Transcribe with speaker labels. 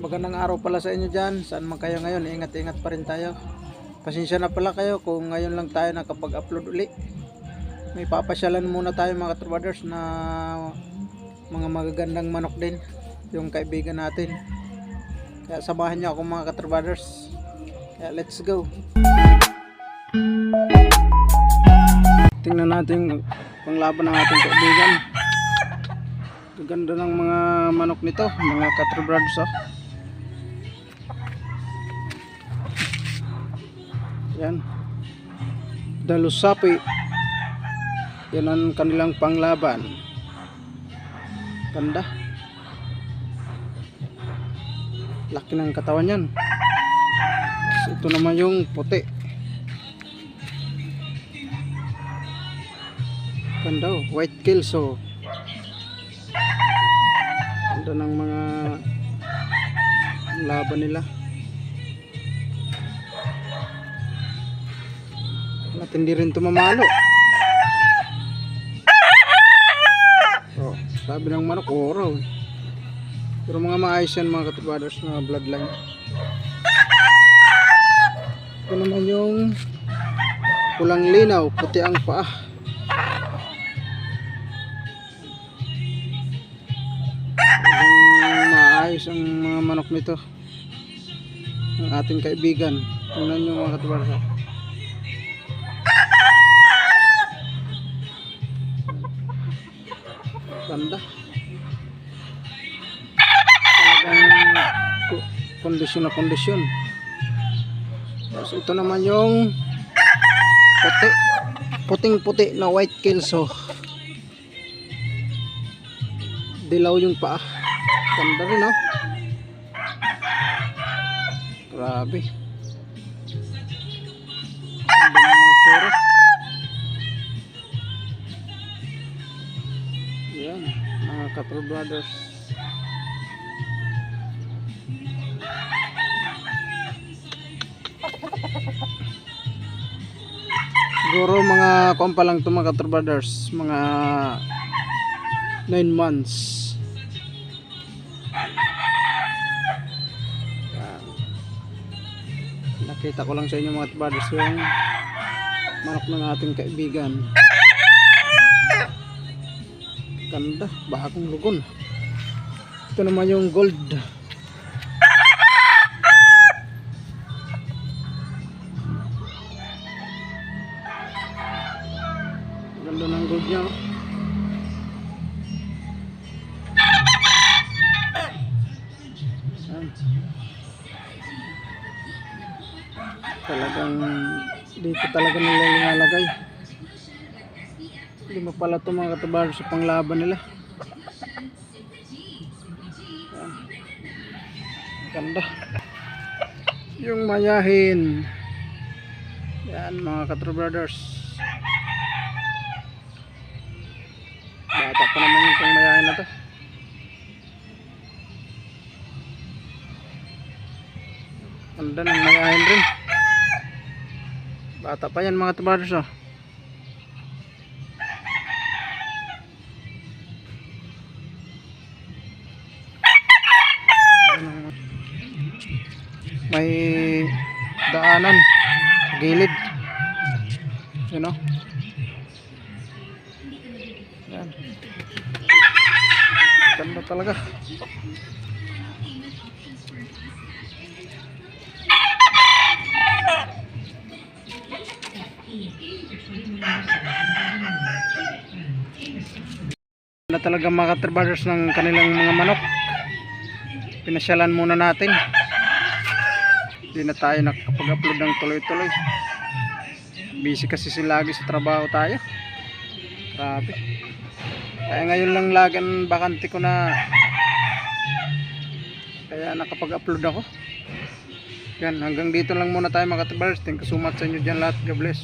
Speaker 1: Magandang araw pala sa inyo dyan. Saan man kayo ngayon, ingat-ingat pa rin tayo. Pasensya na pala kayo kung ngayon lang tayo nakapag-upload uli. May papasyalan muna tayo mga katrabaders na mga magagandang manok din, yung kaibigan natin. Kaya samahan niyo ako mga katrabaders. Kaya let's go. Tingnan natin yung panglaban ng ating kaibigan. Gaganda ng mga manok nito, mga katrabaders. Yan, Dalusapi. Yan ang kanilang panglaban. Ganda, laki ng katawan yan. Ito naman yung puti. Ganda, white kelso. Ganda ng mga laban nila. Matindi rin ito mamalo. Oh, sabi ng manok, oraw. Pero mga maayos yan mga katrabaders na bloodline. Ito naman yung pulang linaw, puti ang paa. Maayos ang mga manok nito, ang ating kaibigan. Tingnan nyo mga katrabaders. Ganda. Talagang kondisyon na kondisyon. Tapos ito naman yung puting-puti na white kelso. Dilaw yung paa. Ganda rin, no? Grabe. Ganda ng mga tsura. Yan, mga katrabaders. Siguro mga kuwan pa lang ito mga katrabaders, mga 9 months. Yan. Nakita ko lang sa inyo mga katrabaders yung manok ng ating kaibigan. Ganda, bagong lugon. Ito naman yung gold. Ganda ng gold niya. Talagang dito talaga nila nilalagay. Lima pala ito mga katrabaders sa panglaban nila. Yan. Ganda yung mayahin. Yan mga katrabaders. Bata pa naman yung pang mayahin na to. Ganda ng mayahin rin. Bata pa yan mga katrabaders, oh. May daanan sa gilid, you know. Yan. Ganda talaga. Ganda talaga mga katrabaders ng kanilang mga manok. Pinasyalan muna natin. Hindi na tayo nakapag-upload ng tuloy-tuloy. Busy kasi lagi sa trabaho tayo. Grabe. Kaya ngayon lang lagan bakante ko na, kaya nakapag-upload ako. Yan, hanggang dito lang muna tayo mga katrabaders. Thank you so much sa inyo dyan lahat. God bless.